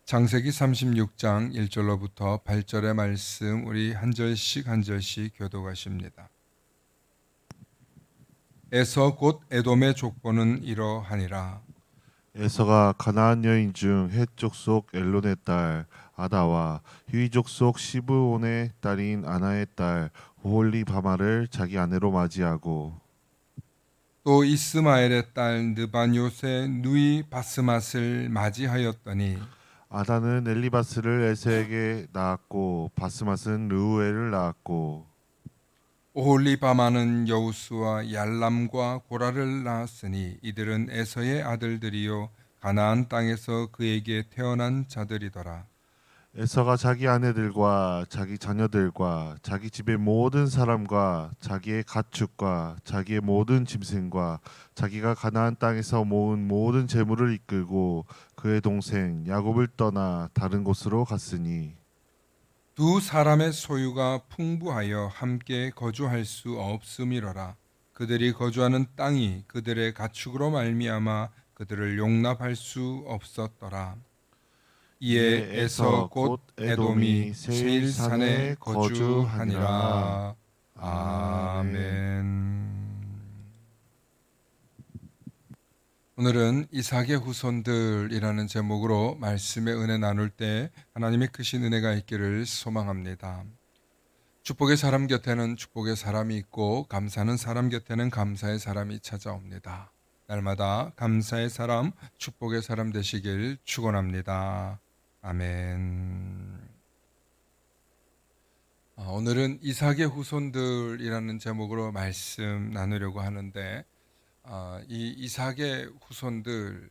창세기 36장 1절로부터 8절의 말씀 우리 한 절씩 한 절씩 교독하십니다. 에서 곧 에돔의 족보는 이러하니라. 에서가 가나안 여인 중 헷 족속 엘론의 딸 아다와 휘 족속 시브온의 딸인 아나의 딸 오홀리바마를 자기 아내로 맞이하고 또 이스마엘의 딸 느바뇨스의 누이 바스맛을 맞이하였더니 아다는 엘리바스를 에서에게 낳았고 바스맛은 르우엘을 낳았고 오홀리바마는 여우스와 얄람과 고라를 낳았으니 이들은 에서의 아들들이요 가나안 땅에서 그에게 태어난 자들이더라. 에서가 자기 아내들과 자기 자녀들과 자기 집의 모든 사람과 자기의 가축과 자기의 모든 짐승과 자기가 가나안 땅에서 모은 모든 재물을 이끌고 그의 동생 야곱을 떠나 다른 곳으로 갔으니 두 사람의 소유가 풍부하여 함께 거주할 수 없음이로라. 그들이 거주하는 땅이 그들의 가축으로 말미암아 그들을 용납할 수 없었더라. 이에 이에 에서 에서 곧 곧 에돔이 에돔이 세일산에 세일산에 거주하니라. 거주하니라. 아멘. 아멘. 오늘은 이삭의 후손들이라는 제목으로 말씀의 은혜 나눌 때 하나님의 크신 은혜가 있기를 소망합니다. 축복의 사람 곁에는 축복의 사람이 있고 감사하는 사람 곁에는 감사의 사람이 찾아옵니다. 날마다 감사의 사람, 축복의 사람 되시길 축원합니다. 아멘. 오늘은 이삭의 후손들이라는 제목으로 말씀 나누려고 하는데 이 이삭의 후손들은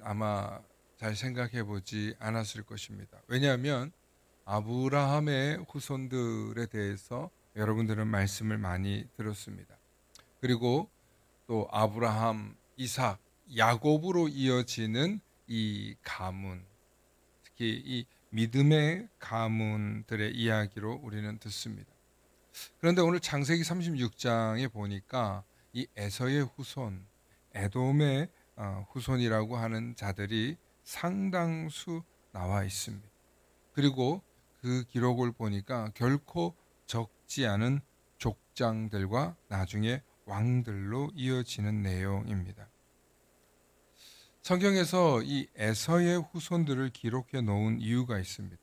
아마 잘 생각해 보지 않았을 것입니다. 왜냐하면 아브라함의 후손들에 대해서 여러분들은 말씀을 많이 들었습니다. 그리고 또 아브라함, 이삭, 야곱으로 이어지는 이 가문, 특히 이 믿음의 가문들의 이야기로 우리는 듣습니다. 그런데 오늘 창세기 36장에 보니까 이 에서의 후손, 에돔의 후손이라고 하는 자들이 상당수 나와 있습니다. 그리고 그 기록을 보니까 결코 적지 않은 족장들과 나중에 왕들로 이어지는 내용입니다. 성경에서 이 에서의 후손들을 기록해 놓은 이유가 있습니다.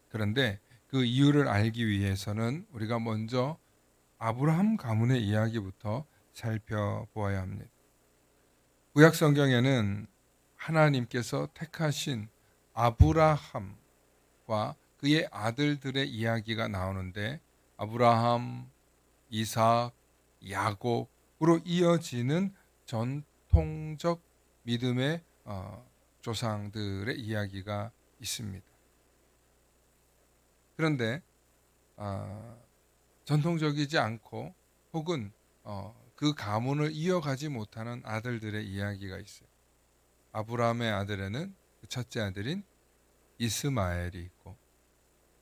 그런데 그 이유를 알기 위해서는 우리가 먼저 아브라함 가문의 이야기부터 살펴보아야 합니다. 구약 성경에는 하나님께서 택하신 아브라함과 그의 아들들의 이야기가 나오는데 아브라함, 이삭, 야곱으로 이어지는 전통적 믿음의 조상들의 이야기가 있습니다. 그런데 전통적이지 않고 혹은 그 가문을 이어가지 못하는 아들들의 이야기가 있어요. 아브라함의 아들에는 그 첫째 아들인 이스마엘이 있고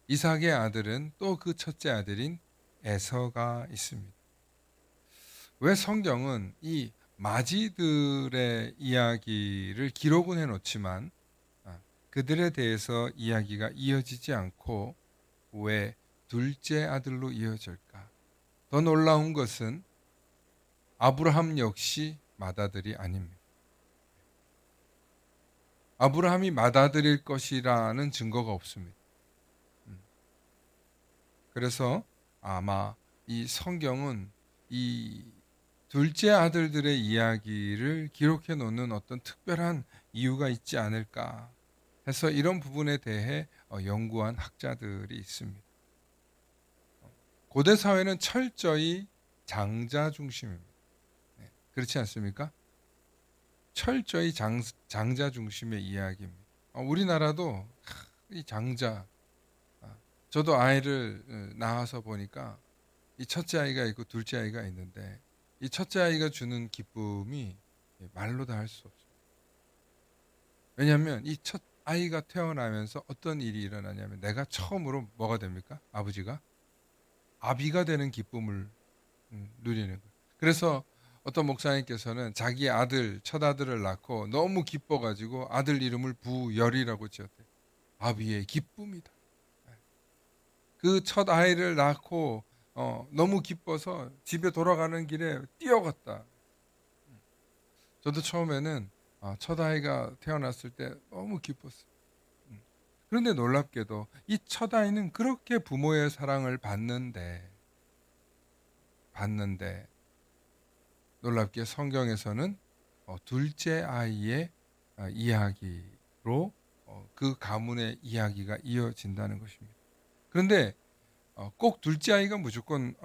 이삭의 아들은 또 그 첫째 아들인 에서가 있습니다. 왜 성경은 이 마지들의 이야기를 기록은 해놓지만 그들에 대해서 이야기가 이어지지 않고 왜 둘째 아들로 이어질까? 더 놀라운 것은 아브라함 역시 맏아들이 아닙니다. 아브라함이 맏아들일 것이라는 증거가 없습니다. 그래서 아마 이 성경은 이 둘째 아들들의 이야기를 기록해 놓는 어떤 특별한 이유가 있지 않을까 해서 이런 부분에 대해 연구한 학자들이 있습니다. 고대 사회는 철저히 장자 중심입니다. 그렇지 않습니까? 철저히 장자 중심의 이야기입니다. 우리나라도 이 장자, 저도 아이를 낳아서 보니까 이 첫째 아이가 있고 둘째 아이가 있는데 이 첫째 아이가 주는 기쁨이 말로 다 할 수 없어요. 왜냐하면 이 첫 아이가 태어나면서 어떤 일이 일어나냐면 내가 처음으로 뭐가 됩니까? 아버지가 아비가 되는 기쁨을 누리는 거예요. 그래서 어떤 목사님께서는 자기 아들, 첫 아들을 낳고 너무 기뻐가지고 아들 이름을 부열이라고 지었대요. 아비의 기쁨이다. 그 첫 아이를 낳고 너무 기뻐서 집에 돌아가는 길에 뛰어갔다. 저도 처음에는 첫 아이가 태어났을 때 너무 기뻤어요. 그런데 놀랍게도 이 첫 아이는 그렇게 부모의 사랑을 받는데 놀랍게 성경에서는 둘째 아이의 이야기로 그 가문의 이야기가 이어진다는 것입니다. 그런데 꼭 둘째 아이가 무조건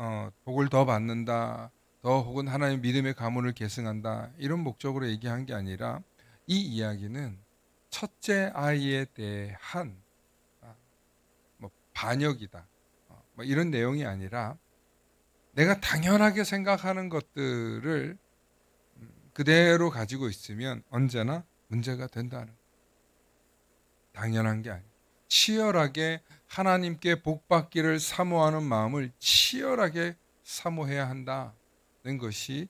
복을 더 받는다, 더 혹은 하나님 믿음의 가문을 계승한다 이런 목적으로 얘기한 게 아니라 이 이야기는 첫째 아이에 대한 뭐 반역이다, 뭐 이런 내용이 아니라 내가 당연하게 생각하는 것들을 그대로 가지고 있으면 언제나 문제가 된다는, 당연한 게 아니에요. 치열하게 하나님께 복받기를 사모하는 마음을 치열하게 사모해야 한다는 것이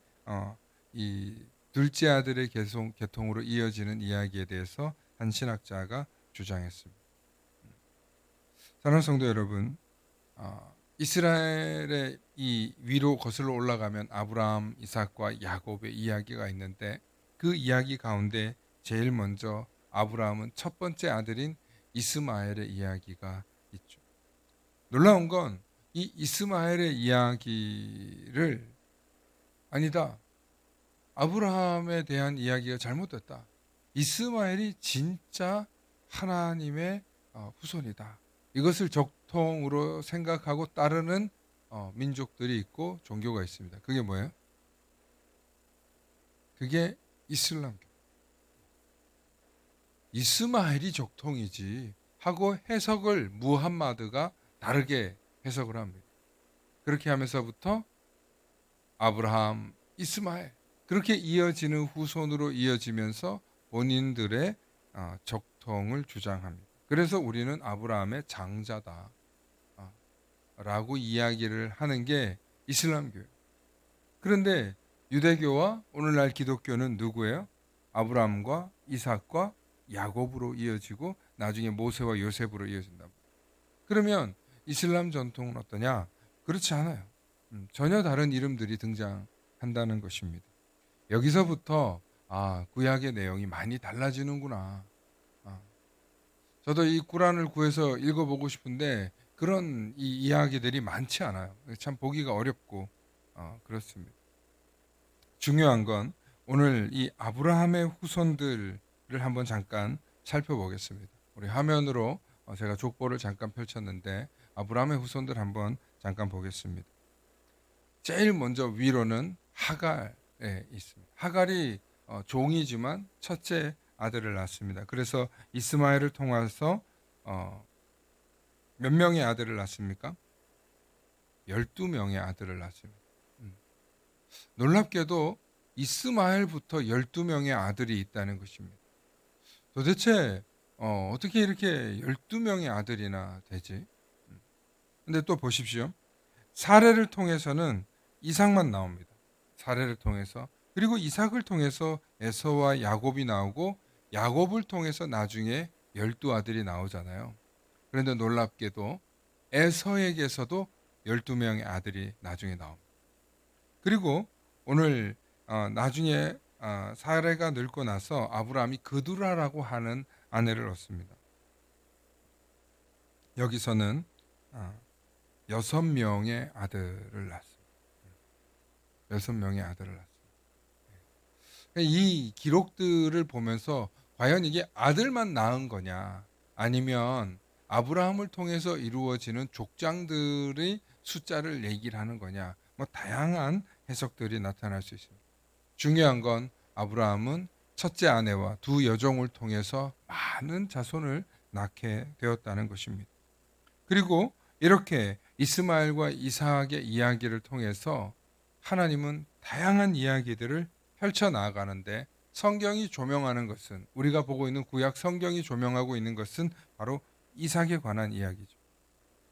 이 둘째 아들의 계통으로 이어지는 이야기에 대해서 한 신학자가 주장했습니다. 사랑하는 성도 여러분, 이스라엘의 이 위로 거슬러 올라가면 아브라함, 이삭과 야곱의 이야기가 있는데 그 이야기 가운데 제일 먼저 아브라함은 첫 번째 아들인 이스마엘의 이야기가 있죠. 놀라운 건 이 이스마엘의 이야기를 아니다, 아브라함에 대한 이야기가 잘못됐다, 이스마엘이 진짜 하나님의 후손이다, 이것을 적통으로 생각하고 따르는 민족들이 있고 종교가 있습니다. 그게 뭐예요? 그게 이슬람교. 이스마엘이 적통이지 하고 해석을 무함마드가 다르게 해석을 합니다. 그렇게 하면서부터 아브라함, 이스마엘 그렇게 이어지는 후손으로 이어지면서 본인들의 적통을 주장합니다. 그래서 우리는 아브라함의 장자다 라고 이야기를 하는 게 이슬람교예요. 그런데 유대교와 오늘날 기독교는 누구예요? 아브라함과 이삭과 야곱으로 이어지고 나중에 모세와 요셉으로 이어진다. 그러면 이슬람 전통은 어떠냐? 그렇지 않아요. 전혀 다른 이름들이 등장한다는 것입니다. 여기서부터 구약의 내용이 많이 달라지는구나. 저도 이 꾸란을 구해서 읽어보고 싶은데 그런 이 이야기들이 많지 않아요. 참 보기가 어렵고 그렇습니다. 중요한 건 오늘 이 아브라함의 후손들을 한번 잠깐 살펴보겠습니다. 우리 화면으로 제가 족보를 잠깐 펼쳤는데 아브라함의 후손들 한번 잠깐 보겠습니다. 제일 먼저 위로는 하갈에 있습니다. 하갈이 종이지만 첫째 아들을 낳습니다. 그래서 이스마엘을 통해서 몇 명의 아들을 낳습니까? 12명의 아들을 낳습니다. 놀랍게도 이스마엘부터 12명의 아들이 있다는 것입니다. 도대체 어떻게 이렇게 12명의 아들이나 되지? 근데 또 보십시오. 사례를 통해서는 이삭만 나옵니다. 사례를 통해서. 그리고 이삭을 통해서 에서와 야곱이 나오고 야곱을 통해서 나중에 12아들이 나오잖아요. 그런데 놀랍게도 에서에게서도 12명의 아들이 나중에 나옵니다. 그리고 오늘 나중에 사례가 늙고 나서 아브라함이 그두라라고 하는 아내를 얻습니다. 여기서는 6명의 아들을 낳습니다. 6명의 아들을 낳습니다. 이 기록들을 보면서 과연 이게 아들만 낳은 거냐, 아니면 아브라함을 통해서 이루어지는 족장들의 숫자를 얘기를 하는 거냐, 뭐 다양한 해석들이 나타날 수 있습니다. 중요한 건 아브라함은 첫째 아내와 두 여종을 통해서 많은 자손을 낳게 되었다는 것입니다. 그리고 이렇게 이스마엘과 이삭의 이야기를 통해서 하나님은 다양한 이야기들을 펼쳐나가는데 성경이 조명하는 것은, 우리가 보고 있는 구약 성경이 조명하고 있는 것은 바로 이삭에 관한 이야기죠.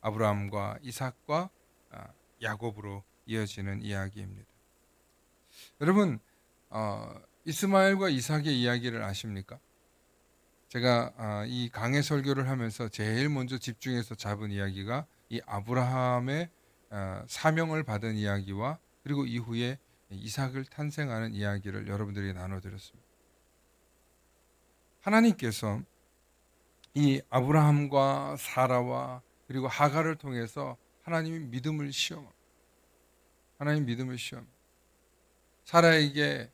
아브라함과 이삭과 야곱으로 이어지는 이야기입니다. 여러분, 이스마엘과 이삭의 이야기를 아십니까? 제가 이 강해 설교를 하면서 제일 먼저 집중해서 잡은 이야기가 이 아브라함의 사명을 받은 이야기와 그리고 이후에 이삭을 탄생하는 이야기를 여러분들에게 나눠드렸습니다. 하나님께서 이 아브라함과 사라와 그리고 하갈을 통해서 하나님이 믿음을 시험합니다. 하나님 믿음을 시험합니다. 사라에게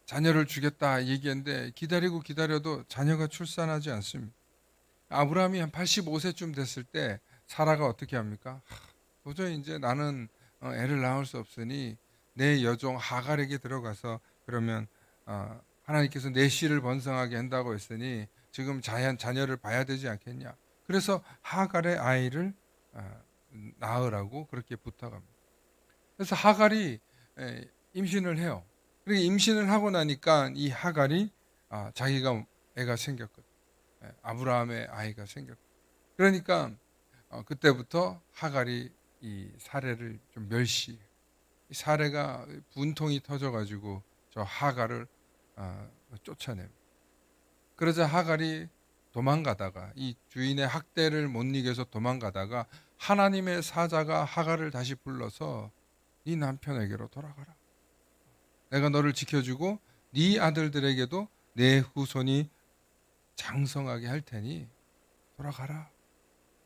자녀를 주겠다 얘기했는데 기다리고 기다려도 자녀가 출산하지 않습니다. 아브라함이 한 85세쯤 됐을 때 사라가 어떻게 합니까? 도저히 이제 나는 애를 낳을 수 없으니 내 여종 하갈에게 들어가서 그러면 하나님께서 내 씨를 번성하게 한다고 했으니 지금 자녀를 봐야 되지 않겠냐. 그래서 하갈의 아이를 낳으라고 그렇게 부탁합니다. 그래서 하갈이 임신을 해요. 그리고 임신을 하고 나니까 이 하갈이 자기가 애가 생겼거든. 아브라함의 아이가 생겼거든. 그러니까 그때부터 하갈이 이 사례를 좀 멸시. 이 사례가 분통이 터져가지고 저 하갈을 쫓아냅니다. 그러자 하갈이 도망가다가 이 주인의 학대를 못 이겨서 도망가다가 하나님의 사자가 하갈을 다시 불러서 네 남편에게로 돌아가라. 내가 너를 지켜주고 네 아들들에게도 내 후손이 장성하게 할 테니 돌아가라.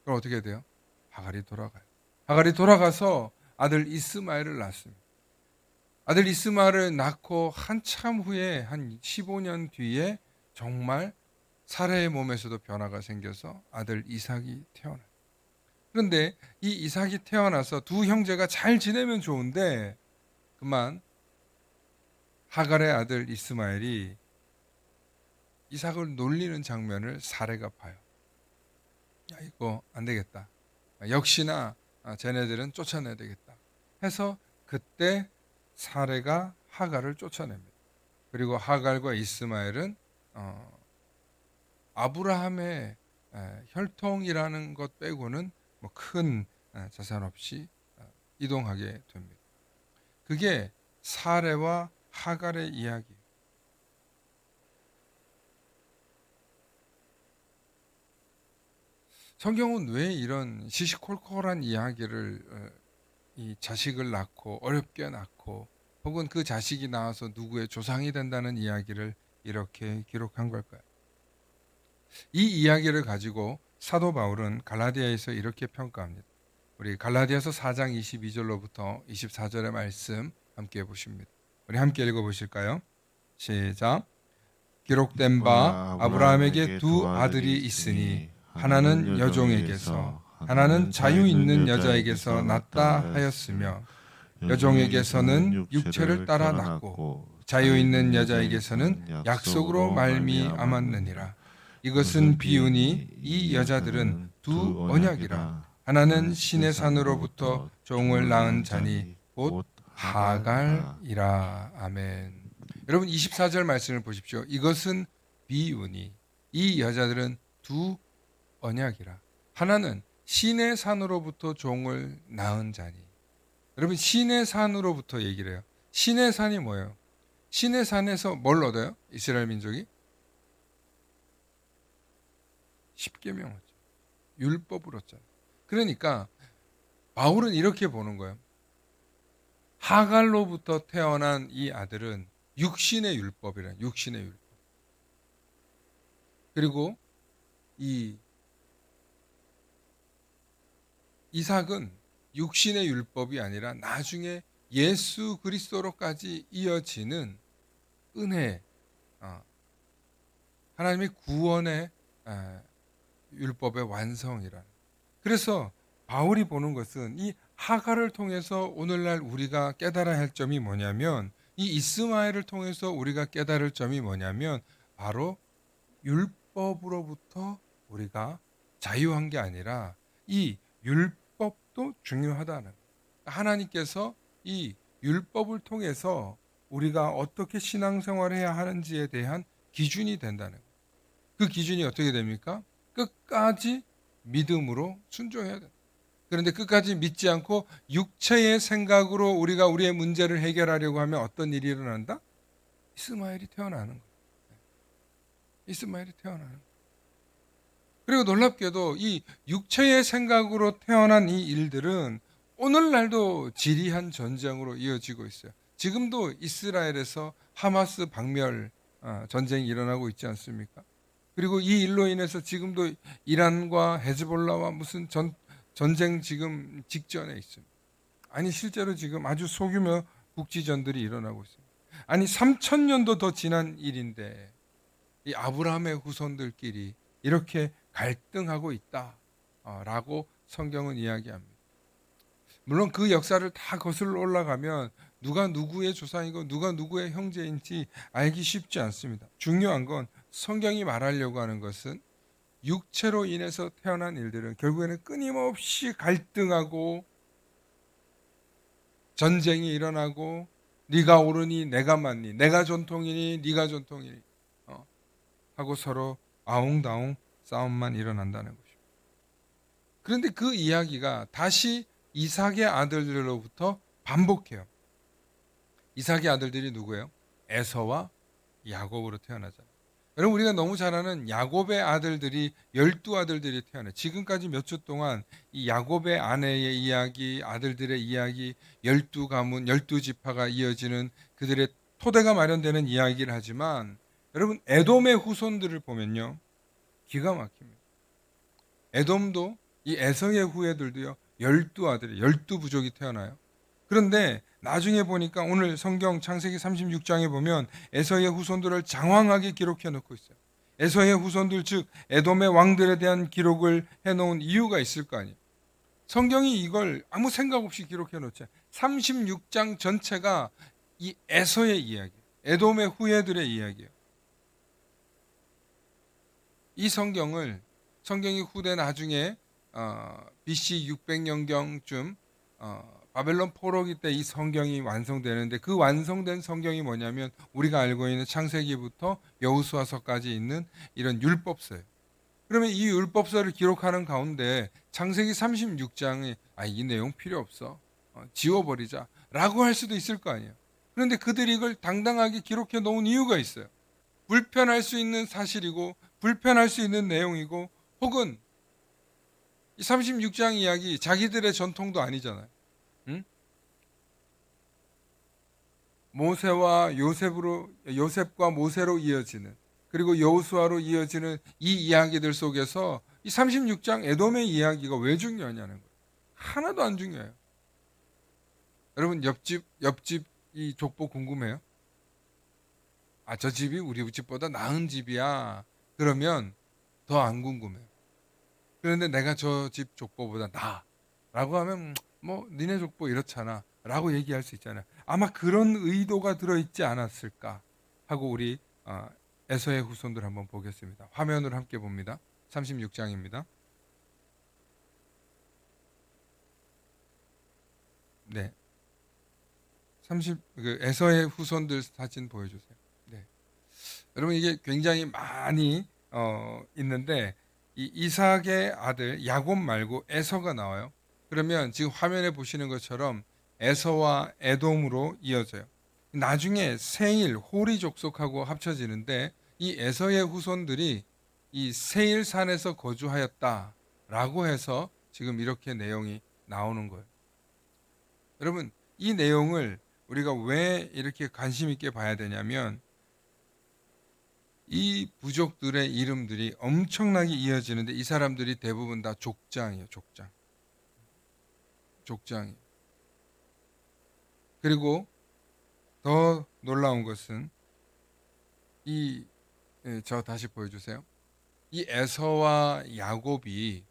그럼 어떻게 돼요? 하갈이 돌아가요. 하갈이 돌아가서 아들 이스마엘을 낳습니다. 아들 이스마엘을 낳고 한참 후에 한 15년 뒤에 정말 사라의 몸에서도 변화가 생겨서 아들 이삭이 태어나요. 그런데 이 이삭이 태어나서 두 형제가 잘 지내면 좋은데 그만 하갈의 아들 이스마엘이 이삭을 놀리는 장면을 사라가 봐요. 야, 이거 안 되겠다. 역시나 쟤네들은 쫓아내야 되겠다. 해서 그때 사라가 하갈을 쫓아냅니다. 그리고 하갈과 이스마엘은 아브라함의 혈통이라는 것 빼고는 뭐 큰 자산 없이 이동하게 됩니다. 그게 사레와 하갈의 이야기. 성경은 왜 이런 시시콜콜한 이야기를 이 자식을 낳고 어렵게 낳고 혹은 그 자식이 나와서 누구의 조상이 된다는 이야기를 이렇게 기록한 걸까요? 이 이야기를 가지고 사도 바울은 갈라디아에서 이렇게 평가합니다. 우리 갈라디아서 4장 22절로부터 24절의 말씀 함께 보십니다. 우리 함께 읽어보실까요? 시작. 기록된 바 아브라함에게 두 아들이 있으니 하나는 여종에게서 하나는 자유 있는 여자에게서 낳다 하였으며 여종에게서는 육체를 따라 낳고 자유 있는 여자에게서는 약속으로 말미암았느니라. 이것은 비유니 이 여자들은 두 언약이라. 하나는 신의 산으로부터 종을 낳은 자니 곧 하갈이라. 아멘. 여러분 24절 말씀을 보십시오. 이것은 비유니 이 여자들은 두 언약이라. 하나는 신의 산으로부터 종을 낳은 자니. 여러분 신의 산으로부터 얘기를 해요. 신의 산이 뭐예요? 신의 산에서 뭘 얻어요? 이스라엘 민족이? 십계명 얻죠. 율법을 얻잖아요. 그러니까 바울은 이렇게 보는 거예요. 하갈로부터 태어난 이 아들은 육신의 율법이란 육신의 율법. 그리고 이 이삭은 육신의 율법이 아니라 나중에 예수 그리스도로까지 이어지는 은혜, 하나님의 구원의 율법의 완성이라는. 그래서 바울이 보는 것은 이 하갈을 통해서 오늘날 우리가 깨달아야 할 점이 뭐냐면 이 이스마엘을 통해서 우리가 깨달을 점이 뭐냐면 바로 율법으로부터 우리가 자유한 게 아니라 이 율법도 중요하다는 거예요. 하나님께서 이 율법을 통해서 우리가 어떻게 신앙생활을 해야 하는지에 대한 기준이 된다는 거예요. 그 기준이 어떻게 됩니까? 끝까지 믿음으로 순종해야 된다. 그런데 끝까지 믿지 않고 육체의 생각으로 우리가 우리의 문제를 해결하려고 하면 어떤 일이 일어난다? 이스마엘이 태어나는 거예요. 이스마엘이 태어나는 거예요. 그리고 놀랍게도 이 육체의 생각으로 태어난 이 일들은 오늘날도 지리한 전쟁으로 이어지고 있어요. 지금도 이스라엘에서 하마스 박멸 전쟁이 일어나고 있지 않습니까? 그리고 이 일로 인해서 지금도 이란과 헤즈볼라와 무슨 전쟁 지금 직전에 있습니다. 아니 실제로 지금 아주 소규모 국지전들이 일어나고 있습니다. 아니 3,000년도 더 지난 일인데 이 아브라함의 후손들끼리 이렇게 갈등하고 있다라고 성경은 이야기합니다. 물론 그 역사를 다 거슬러 올라가면 누가 누구의 조상이고 누가 누구의 형제인지 알기 쉽지 않습니다. 중요한 건 성경이 말하려고 하는 것은 육체로 인해서 태어난 일들은 결국에는 끊임없이 갈등하고 전쟁이 일어나고 네가 옳으니 내가 맞니, 내가 전통이니 네가 전통이니 하고 서로 아웅다웅 싸움만 일어난다는 것입니다. 그런데 그 이야기가 다시 이삭의 아들들로부터 반복해요. 이삭의 아들들이 누구예요? 에서와 야곱으로 태어나잖아요. 여러분 우리가 너무 잘 아는 야곱의 아들들이 12아들들이 태어나요. 지금까지 몇 주 동안 이 야곱의 아내의 이야기, 아들들의 이야기, 12가문, 12지파가 이어지는 그들의 토대가 마련되는 이야기를 하지만 여러분 에돔의 후손들을 보면요. 기가 막힙니다. 에돔도 이 에서의 후예들도요. 12아들이 12부족이 태어나요. 그런데 나중에 보니까 오늘 성경 창세기 36장에 보면 에서의 후손들을 장황하게 기록해 놓고 있어요. 에서의 후손들 즉 에돔의 왕들에 대한 기록을 해놓은 이유가 있을 거 아니에요. 성경이 이걸 아무 생각 없이 기록해 놓죠. 36장 전체가 이 에서의 이야기, 에돔의 후예들의 이야기예요. 이 성경이 후대 나중에 BC 600년경쯤 바벨론 포로기 때 이 성경이 완성되는데 그 완성된 성경이 뭐냐면 우리가 알고 있는 창세기부터 여호수아서까지 있는 이런 율법서예요. 그러면 이 율법서를 기록하는 가운데 창세기 36장에 이 내용 필요 없어. 지워버리자 라고 할 수도 있을 거 아니에요. 그런데 그들이 이걸 당당하게 기록해 놓은 이유가 있어요. 불편할 수 있는 사실이고 불편할 수 있는 내용이고 혹은 이 36장 이야기 자기들의 전통도 아니잖아요. 응? 모세와 요셉과 모세로 이어지는 그리고 여호수아로 이어지는 이 이야기들 속에서 이 36장 에돔의 이야기가 왜 중요하냐는 거예요. 하나도 안 중요해요. 여러분 옆집 이 족보 궁금해요? 저 집이 우리 집보다 나은 집이야. 그러면 더 안 궁금해요. 그런데 내가 저 집 족보보다 나아 라고 하면 뭐 니네 족보 이렇잖아 라고 얘기할 수 있잖아요. 아마 그런 의도가 들어있지 않았을까 하고 우리 에서의 후손들 한번 보겠습니다. 화면으로 함께 봅니다. 36장입니다. 네, 에서의 후손들 사진 보여주세요. 네, 여러분 이게 굉장히 많이 있는데 이 이삭의 아들 야곱 말고 에서가 나와요. 그러면 지금 화면에 보시는 것처럼 에서와 에돔으로 이어져요. 나중에 세일, 호리 족속하고 합쳐지는데 이 에서의 후손들이 이 세일산에서 거주하였다라고 해서 지금 이렇게 내용이 나오는 거예요. 여러분 이 내용을 우리가 왜 이렇게 관심 있게 봐야 되냐면 이 부족들의 이름들이 엄청나게 이어지는데 이 사람들이 대부분 다 족장이에요. 족장이. 그리고 더 놀라운 것은 저 다시 보여주세요. 이 에서와 야곱이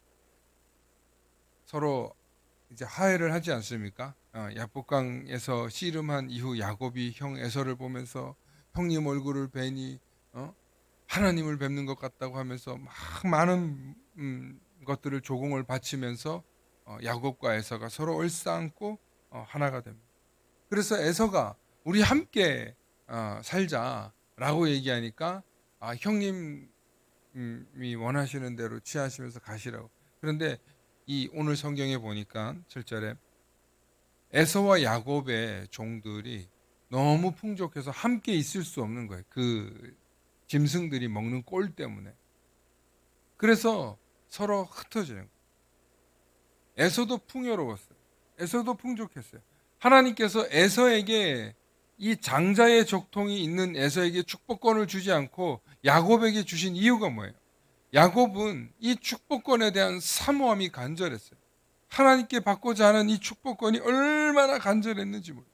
서로 이제 화해를 하지 않습니까? 야복강에서 씨름한 이후 야곱이 형 에서를 보면서 형님 얼굴을 뵈니 하나님을 뵙는 것 같다고 하면서 막 많은 것들을 조공을 바치면서 야곱과 에서가 서로 얼싸안고 하나가 됩니다. 그래서 에서가 우리 함께 살자라고 얘기하니까 형님이 원하시는 대로 취하시면서 가시라고. 그런데 이 오늘 성경에 보니까 7절에 에서와 야곱의 종들이 너무 풍족해서 함께 있을 수 없는 거예요. 그 짐승들이 먹는 꼴 때문에. 그래서 서로 흩어지는 거예요. 에서도 풍요로웠어요. 에서도 풍족했어요. 하나님께서 에서에게 이 장자의 족통이 있는 에서에게 축복권을 주지 않고 야곱에게 주신 이유가 뭐예요? 야곱은 이 축복권에 대한 사모함이 간절했어요. 하나님께 받고자 하는 이 축복권이 얼마나 간절했는지 몰라요.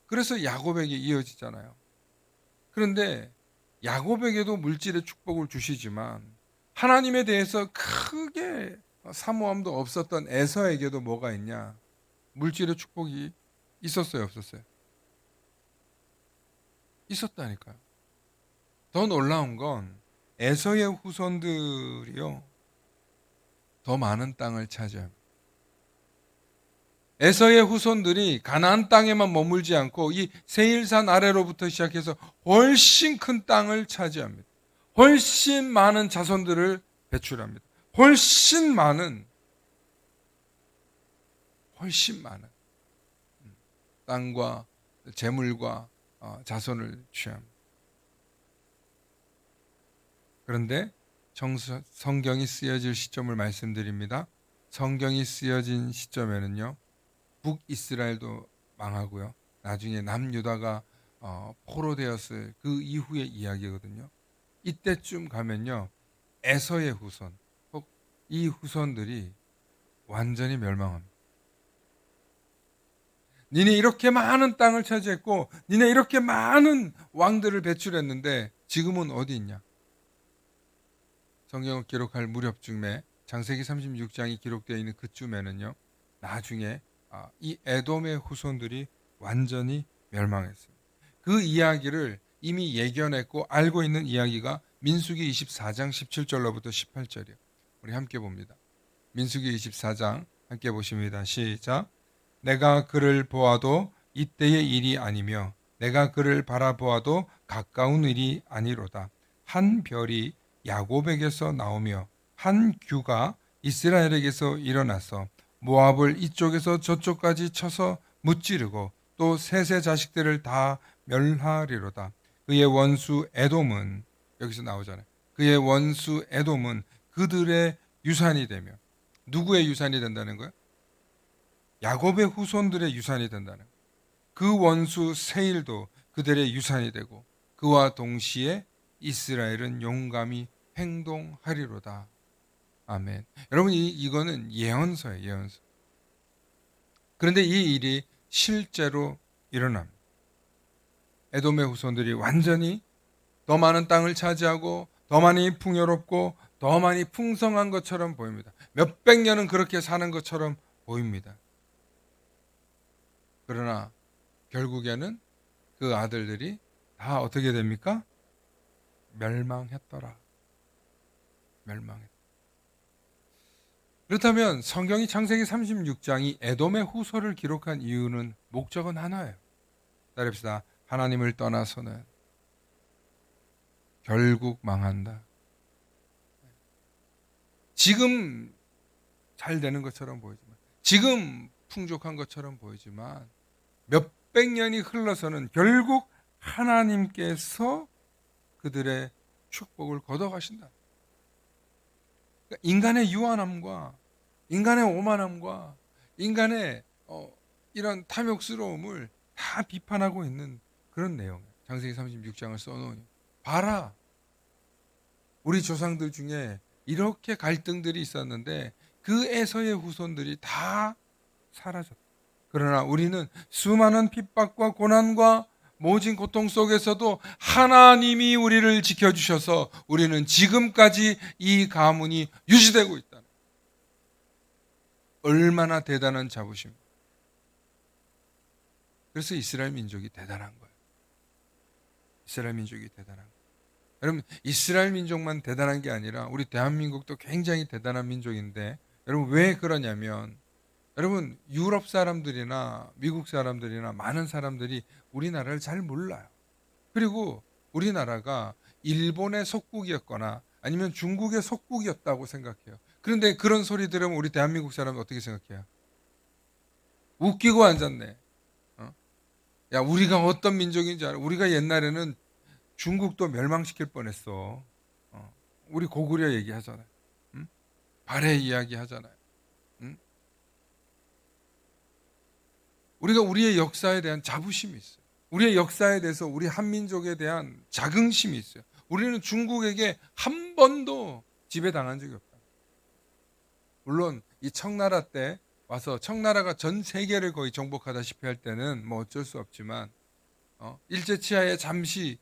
그래서 야곱에게 이어지잖아요. 그런데 야곱에게도 물질의 축복을 주시지만 하나님에 대해서 크게 사모함도 없었던 에서에게도 뭐가 있냐? 물질의 축복이 있었어요, 없었어요? 있었다니까요. 더 놀라운 건 에서의 후손들이요, 더 많은 땅을 차지합니다. 에서의 후손들이 가나안 땅에만 머물지 않고 이 세일산 아래로부터 시작해서 훨씬 큰 땅을 차지합니다. 훨씬 많은 자손들을 배출합니다. 훨씬 많은 땅과 재물과 자손을 취합니다. 그런데 성경이 쓰여질 시점을 말씀드립니다. 성경이 쓰여진 시점에는요, 북이스라엘도 망하고요, 나중에 남유다가 포로되었을 그 이후의 이야기거든요. 이때쯤 가면요, 에서의 후손, 혹 이 후손들이 완전히 멸망합니다. 니네 이렇게 많은 땅을 차지했고 니네 이렇게 많은 왕들을 배출했는데 지금은 어디 있냐? 성경을 기록할 무렵쯤에 창세기 36장이 기록되어 있는 그쯤에는요, 나중에 이 에돔의 후손들이 완전히 멸망했습니다. 그 이야기를 이미 예견했고 알고 있는 이야기가 민수기 24장 17절로부터 18절이에요. 우리 함께 봅니다. 민수기 24장 함께 보십니다. 시작. 내가 그를 보아도 이때의 일이 아니며 내가 그를 바라보아도 가까운 일이 아니로다. 한 별이 야곱에게서 나오며 한 규가 이스라엘에게서 일어나서 모압을 이쪽에서 저쪽까지 쳐서 무찌르고 또 셋의 자식들을 다 멸하리로다. 그의 원수 에돔은, 여기서 나오잖아요, 그의 원수 에돔은 그들의 유산이 되며, 누구의 유산이 된다는 거예요? 야곱의 후손들의 유산이 된다는 거예요. 그 원수 세일도 그들의 유산이 되고 그와 동시에 이스라엘은 용감히 행동하리로다. 아멘. 여러분, 이거는 예언서예요, 예언서. 그런데 이 일이 실제로 일어납니다. 에돔의 후손들이 완전히 더 많은 땅을 차지하고 더 많이 풍요롭고 더 많이 풍성한 것처럼 보입니다. 몇백 년은 그렇게 사는 것처럼 보입니다. 그러나 결국에는 그 아들들이 다 어떻게 됩니까? 멸망했더라. 멸망했다. 그렇다면 성경이 창세기 36장이 에돔의 후손을 기록한 이유는, 목적은 하나예요. 따릅시다. 하나님을 떠나서는 결국 망한다. 지금 잘 되는 것처럼 보이지만, 지금 풍족한 것처럼 보이지만 몇백 년이 흘러서는 결국 하나님께서 그들의 축복을 걷어가신다. 그러니까 인간의 유한함과 인간의 오만함과 인간의 이런 탐욕스러움을 다 비판하고 있는 그런 내용. 창세기 36장을 써놓으니 봐라, 우리 조상들 중에 이렇게 갈등들이 있었는데 그 에서의 후손들이 다 사라졌다. 그러나 우리는 수많은 핍박과 고난과 모진 고통 속에서도 하나님이 우리를 지켜주셔서 우리는 지금까지 이 가문이 유지되고 있다. 얼마나 대단한 자부심. 그래서 이스라엘 민족이 대단한 거예요. 이스라엘 민족이 대단한 거예요. 여러분, 이스라엘 민족만 대단한 게 아니라 우리 대한민국도 굉장히 대단한 민족인데, 여러분 왜 그러냐면, 여러분 유럽 사람들이나 미국 사람들이나 많은 사람들이 우리나라를 잘 몰라요. 그리고 우리나라가 일본의 속국이었거나 아니면 중국의 속국이었다고 생각해요. 그런데 그런 소리 들으면 우리 대한민국 사람은 어떻게 생각해요? 웃기고 앉았네. 야, 우리가 어떤 민족인지 알아? 우리가 옛날에는 중국도 멸망시킬 뻔했어. 우리 고구려 얘기하잖아요. 응? 발해 이야기 하잖아요. 응? 우리가 우리의 역사에 대한 자부심이 있어요. 우리의 역사에 대해서 우리 한민족에 대한 자긍심이 있어요. 우리는 중국에게 한 번도 지배당한 적이 없다. 물론 이 청나라 때 와서 청나라가 전 세계를 거의 정복하다시피 할 때는 뭐 어쩔 수 없지만 일제 치하에 잠시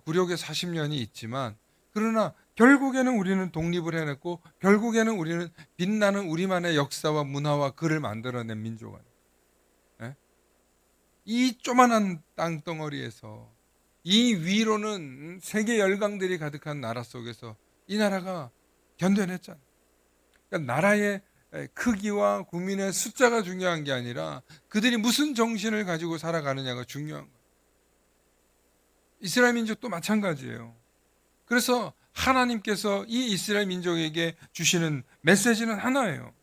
굴욕의 40년이 있지만, 그러나 결국에는 우리는 독립을 해냈고 결국에는 우리는 빛나는 우리만의 역사와 문화와 글을 만들어낸 민족 아니에요. 예? 이 조만한 땅덩어리에서 이 위로는 세계 열강들이 가득한 나라 속에서 이 나라가 견뎌냈잖아요. 그러니까 나라의 크기와 국민의 숫자가 중요한 게 아니라 그들이 무슨 정신을 가지고 살아가느냐가 중요한 거예요. 이스라엘 민족도 마찬가지예요. 그래서 하나님께서 이 이스라엘 민족에게 주시는 메시지는 하나예요.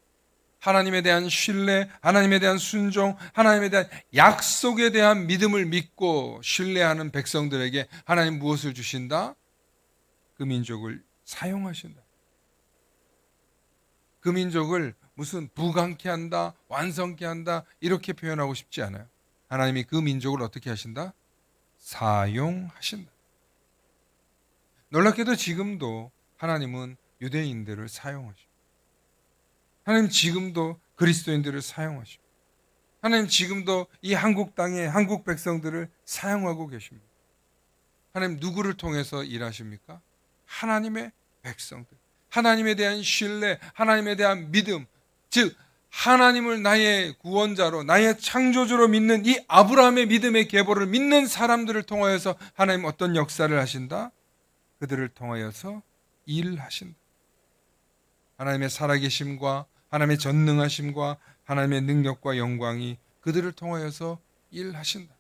하나님에 대한 신뢰, 하나님에 대한 순종, 하나님에 대한 약속에 대한 믿음을 믿고 신뢰하는 백성들에게 하나님 무엇을 주신다? 그 민족을 사용하신다. 그 민족을 무슨 부강케 한다, 완성케 한다, 이렇게 표현하고 싶지 않아요. 하나님이 그 민족을 어떻게 하신다? 사용하신다. 놀랍게도 지금도 하나님은 유대인들을 사용하십니다. 하나님 지금도 그리스도인들을 사용하십니다. 하나님 지금도 이 한국 땅에 한국 백성들을 사용하고 계십니다. 하나님 누구를 통해서 일하십니까? 하나님의 백성들. 하나님에 대한 신뢰, 하나님에 대한 믿음, 즉 하나님을 나의 구원자로, 나의 창조주로 믿는 이 아브라함의 믿음의 계보를 믿는 사람들을 통하여서 하나님 어떤 역사를 하신다? 그들을 통하여서 일하신다. 하나님의 살아계심과 하나님의 전능하심과 하나님의 능력과 영광이 그들을 통하여서 일하신다.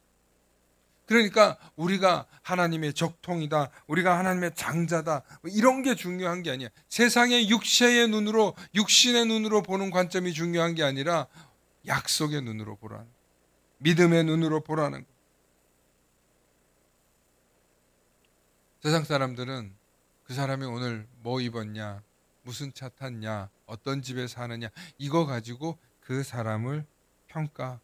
그러니까 우리가 하나님의 적통이다, 우리가 하나님의 장자다, 이런 게 중요한 게 아니야. 세상의 육체의 눈으로, 육신의 눈으로 보는 관점이 중요한 게 아니라 약속의 눈으로 보라는, 믿음의 눈으로 보라는 거. 세상 사람들은 그 사람이 오늘 뭐 입었냐, 무슨 차 탔냐, 어떤 집에 사느냐, 이거 가지고 그 사람을 평가합니다.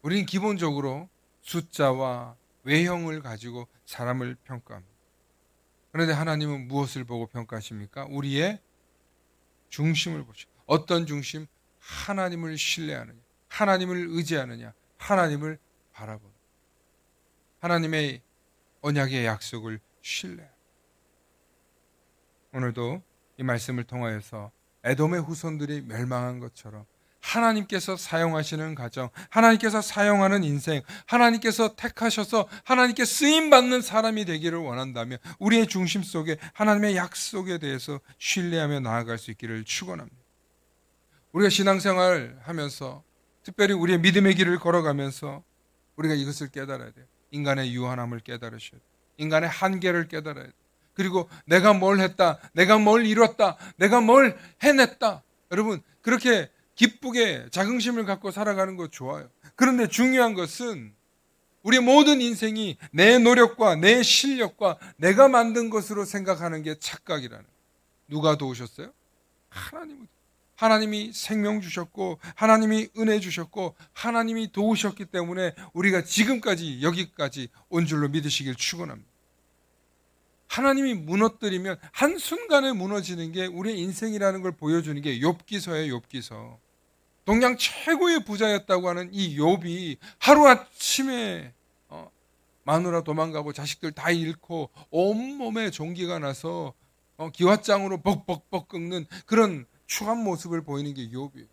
우리는 기본적으로 숫자와 외형을 가지고 사람을 평가합니다. 그런데 하나님은 무엇을 보고 평가하십니까? 우리의 중심을 보시고. 어떤 중심? 하나님을 신뢰하느냐, 하나님을 의지하느냐, 하나님을 바라보는, 하나님의 언약의 약속을 신뢰하는. 오늘도 이 말씀을 통하여서 에돔의 후손들이 멸망한 것처럼 하나님께서 사용하시는 가정, 하나님께서 사용하는 인생, 하나님께서 택하셔서 하나님께 쓰임받는 사람이 되기를 원한다면 우리의 중심 속에 하나님의 약속에 대해서 신뢰하며 나아갈 수 있기를 축원합니다. 우리가 신앙생활 하면서, 특별히 우리의 믿음의 길을 걸어가면서 우리가 이것을 깨달아야 돼요. 인간의 유한함을 깨달으셔야 돼요. 인간의 한계를 깨달아야 돼요. 그리고 내가 뭘 했다, 내가 뭘 이뤘다, 내가 뭘 해냈다. 여러분, 그렇게 기쁘게 자긍심을 갖고 살아가는 거 좋아요. 그런데 중요한 것은 우리의 모든 인생이 내 노력과 내 실력과 내가 만든 것으로 생각하는 게 착각이라는 거예요. 누가 도우셨어요? 하나님이 생명 주셨고, 하나님이 은혜 주셨고, 하나님이 도우셨기 때문에 우리가 지금까지 여기까지 온 줄로 믿으시길 축원합니다. 하나님이 무너뜨리면 한순간에 무너지는 게 우리의 인생이라는 걸 보여주는 게 욥기서예요. 욥기서. 동양 최고의 부자였다고 하는 이 욥이 하루아침에 마누라 도망가고 자식들 다 잃고 온몸에 종기가 나서 기왓장으로 벅벅벅 끓는 그런 추한 모습을 보이는 게 욥이에요.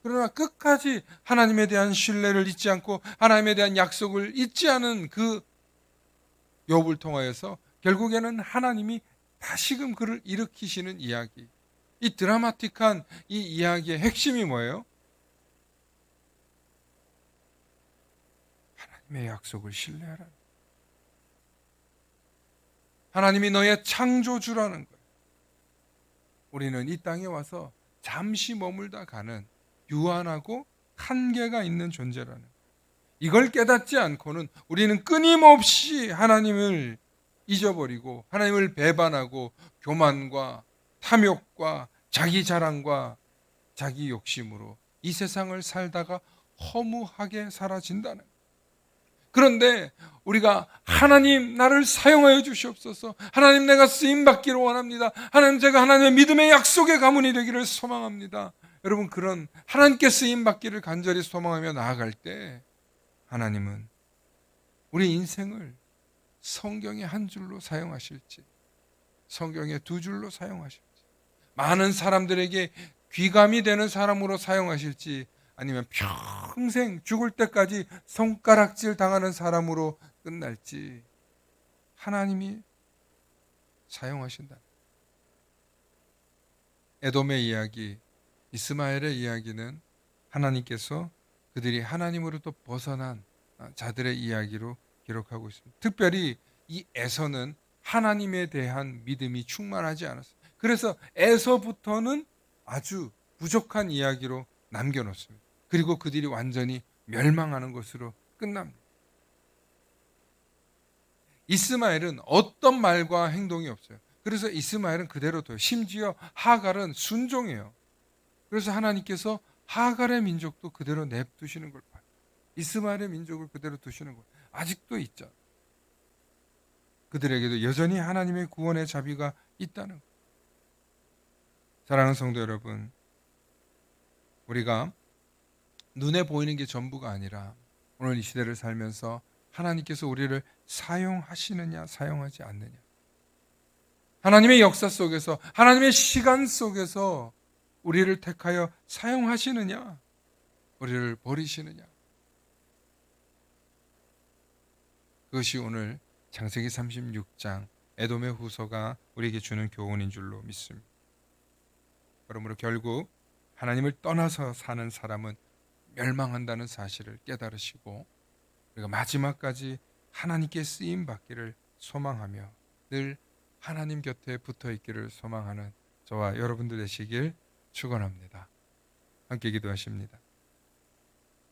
그러나 끝까지 하나님에 대한 신뢰를 잊지 않고 하나님에 대한 약속을 잊지 않은 그 욥을 통하여서 결국에는 하나님이 다시금 그를 일으키시는 이야기. 이 드라마틱한 이 이야기의 핵심이 뭐예요? 하나님의 약속을 신뢰하라. 하나님이 너의 창조주라는 거예요. 우리는 이 땅에 와서 잠시 머물다 가는 유한하고 한계가 있는 존재라는 거예요. 이걸 깨닫지 않고는 우리는 끊임없이 하나님을 잊어버리고 하나님을 배반하고 교만과 탐욕과 자기 자랑과 자기 욕심으로 이 세상을 살다가 허무하게 사라진다는 거예요. 그런데 우리가 하나님 나를 사용하여 주시옵소서, 하나님 내가 쓰임받기를 원합니다, 하나님 제가 하나님의 믿음의 약속의 가문이 되기를 소망합니다. 여러분, 그런 하나님께 쓰임받기를 간절히 소망하며 나아갈 때 하나님은 우리 인생을 성경의 한 줄로 사용하실지, 성경의 두 줄로 사용하실지, 많은 사람들에게 귀감이 되는 사람으로 사용하실지, 아니면 평생 죽을 때까지 손가락질 당하는 사람으로 끝날지 하나님이 사용하신다. 에돔의 이야기, 이스마엘의 이야기는 하나님께서 그들이 하나님으로부터 벗어난 자들의 이야기로 기록하고 있습니다. 특별히 이 에서는 하나님에 대한 믿음이 충만하지 않았어요. 그래서 에서부터는 아주 부족한 이야기로 남겨놓습니다. 그리고 그들이 완전히 멸망하는 것으로 끝납니다. 이스마엘은 어떤 말과 행동이 없어요. 그래서 이스마엘은 그대로 둬요. 심지어 하갈은 순종해요. 그래서 하나님께서 하갈의 민족도 그대로 냅두시는 걸 봐요. 이스마엘의 민족을 그대로 두시는 걸 아직도 있죠. 그들에게도 여전히 하나님의 구원의 자비가 있다는 것. 사랑하는 성도 여러분, 우리가 눈에 보이는 게 전부가 아니라 오늘 이 시대를 살면서 하나님께서 우리를 사용하시느냐 사용하지 않느냐, 하나님의 역사 속에서 하나님의 시간 속에서 우리를 택하여 사용하시느냐 우리를 버리시느냐, 그것이 오늘 창세기 36장 에돔의 후서가 우리에게 주는 교훈인 줄로 믿습니다. 그러므로 결국 하나님을 떠나서 사는 사람은 멸망한다는 사실을 깨달으시고 우리가 마지막까지 하나님께 쓰임 받기를 소망하며 늘 하나님 곁에 붙어 있기를 소망하는 저와 여러분들 되시길 축원합니다. 함께 기도하십니다.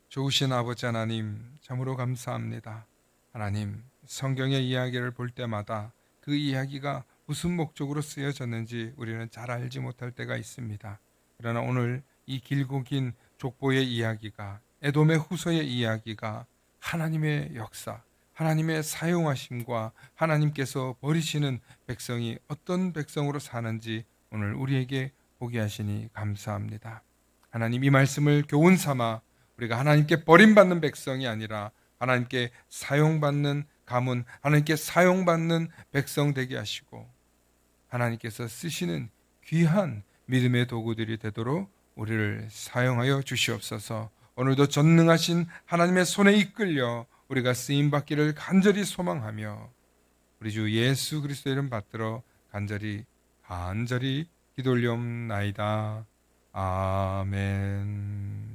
좋으신 아버지 하나님, 참으로 감사합니다. 하나님, 성경의 이야기를 볼 때마다 그 이야기가 무슨 목적으로 쓰여졌는지 우리는 잘 알지 못할 때가 있습니다. 그러나 오늘 이 길고 긴 족보의 이야기가, 에돔의 후서의 이야기가 하나님의 역사, 하나님의 사용하심과 하나님께서 버리시는 백성이 어떤 백성으로 사는지 오늘 우리에게 보게 하시니 감사합니다. 하나님, 이 말씀을 교훈 삼아 우리가 하나님께 버림받는 백성이 아니라 하나님께 사용받는 가문, 하나님께 사용받는 백성 되게 하시고 하나님께서 쓰시는 귀한 믿음의 도구들이 되도록 우리를 사용하여 주시옵소서. 오늘도 전능하신 하나님의 손에 이끌려 우리가 쓰임받기를 간절히 소망하며 우리 주 예수 그리스도의 이름 받들어 간절히 기도 올리옵나이다. 아멘.